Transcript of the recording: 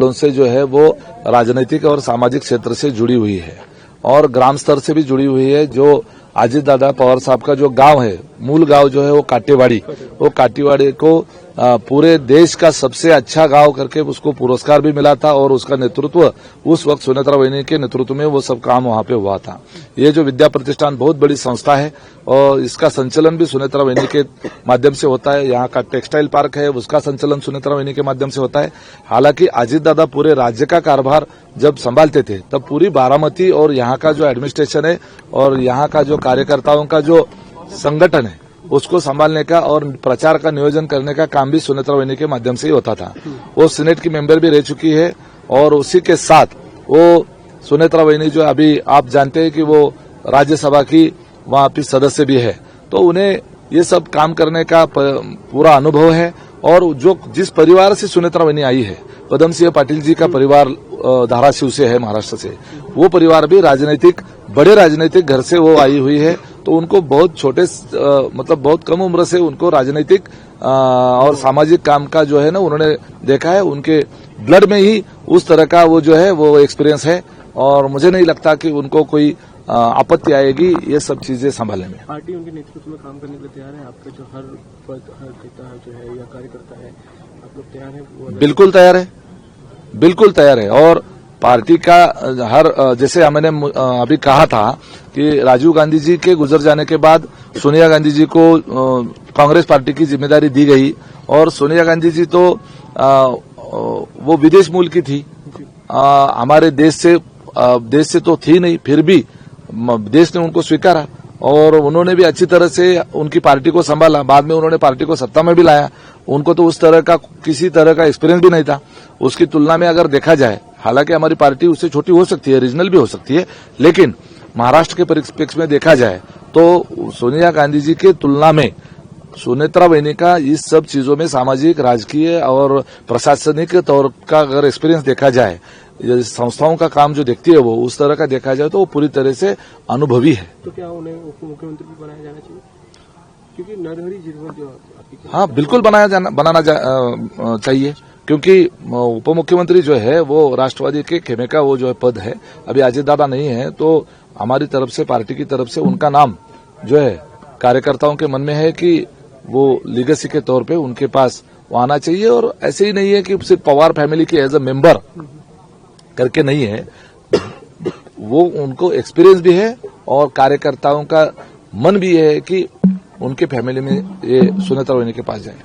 सालों से जो है वो राजनीतिक और सामाजिक क्षेत्र से जुड़ी हुई है और ग्राम स्तर से भी जुड़ी हुई है। जो अजीत दादा पवार साहब का जो गांव है, मूल गांव जो है वो काटेवाड़ी, वो काटेवाड़ी को पूरे देश का सबसे अच्छा गांव करके उसको पुरस्कार भी मिला था और उसका नेतृत्व उस वक्त सुनेत्रा वहिनी के नेतृत्व में वो सब काम वहां पे हुआ था। ये जो विद्या प्रतिष्ठान बहुत बड़ी संस्था है और इसका संचालन भी सुनेत्रा वहिनी के माध्यम से होता है। यहाँ का टेक्सटाइल पार्क है, उसका संचालन सुनेत्रा वहिनी के माध्यम से होता है। हालांकि अजीत दादा पूरे राज्य का कारभार जब संभालते थे तब पूरी बारामती और यहाँ का जो एडमिनिस्ट्रेशन है और यहाँ का जो कार्यकर्ताओं का जो संगठन है उसको संभालने का और प्रचार का नियोजन करने का काम भी सुनेत्रा वहिनी के माध्यम से ही होता था। वो सीनेट की मेंबर भी रह चुकी है और उसी के साथ वो सुनेत्रा वहिनी जो अभी आप जानते हैं कि वो राज्यसभा की वहां पे सदस्य भी है, तो उन्हें ये सब काम करने का पूरा अनुभव है। और जो जिस परिवार से सुनेत्रा वहिनी आई है, पदम सिंह पाटिल जी का परिवार धाराशिव से है, महाराष्ट्र से, वो परिवार भी बड़े राजनीतिक घर से वो आई हुई है। तो उनको बहुत छोटे मतलब बहुत कम उम्र से उनको राजनीतिक और सामाजिक काम का जो है ना उन्होंने देखा है। उनके ब्लड में ही उस तरह का वो जो है वो एक्सपीरियंस है और मुझे नहीं लगता कि उनको कोई आपत्ति आएगी ये सब चीजें संभालने में। पार्टी उनके नेतृत्व में काम करने के लिए तैयार है? आपका जो हर पद हर नेता जो है या कार्यकर्ता है, आप लोग तैयार है? बिल्कुल तैयार है, बिल्कुल तैयार है। और पार्टी का हर जैसे मैंने अभी कहा था कि राजीव गांधी जी के गुजर जाने के बाद सोनिया गांधी जी को कांग्रेस पार्टी की जिम्मेदारी दी गई और सोनिया गांधी जी तो वो विदेश मूल की थी, हमारे देश से तो थी नहीं, फिर भी देश ने उनको स्वीकारा और उन्होंने भी अच्छी तरह से उनकी पार्टी को संभाला। बाद में उन्होंने पार्टी को सत्ता में भी लाया। उनको तो उस तरह का किसी तरह का एक्सपीरियंस भी नहीं था। उसकी तुलना में अगर देखा जाए, हालांकि हमारी पार्टी उससे छोटी हो सकती है, रीजनल भी हो सकती है, लेकिन महाराष्ट्र के परिप्रेक्ष्य में देखा जाए तो सोनिया गांधी जी के तुलना में सुनेत्रा वहिनी का इस सब चीजों में सामाजिक, राजकीय और प्रशासनिक तौर का अगर एक्सपीरियंस देखा जाए, संस्थाओं का काम जो देखती है वो उस तरह का देखा जाए तो वो पूरी तरह से अनुभवी है। तो क्या उन्हें उप मुख्यमंत्री भी बनाया जाना चाहिए? क्योंकि नरहरि झिरवल जो हाँ बिल्कुल बनाना चाहिए, क्योंकि उप मुख्यमंत्री जो है वो राष्ट्रवादी के खेमे का वो जो है पद है। अभी अजीत दादा नहीं है तो हमारी तरफ से, पार्टी की तरफ से उनका नाम जो है कार्यकर्ताओं के मन में है कि वो लीगेसी के तौर पे उनके पास वो आना चाहिए। और ऐसे ही नहीं है कि सिर्फ पवार फैमिली के एज अ मेंबर करके नहीं है, वो उनको एक्सपीरियंस भी है और कार्यकर्ताओं का मन भी है कि उनके फैमिली में ये सुनेत्रा वहिनी के पास जाए।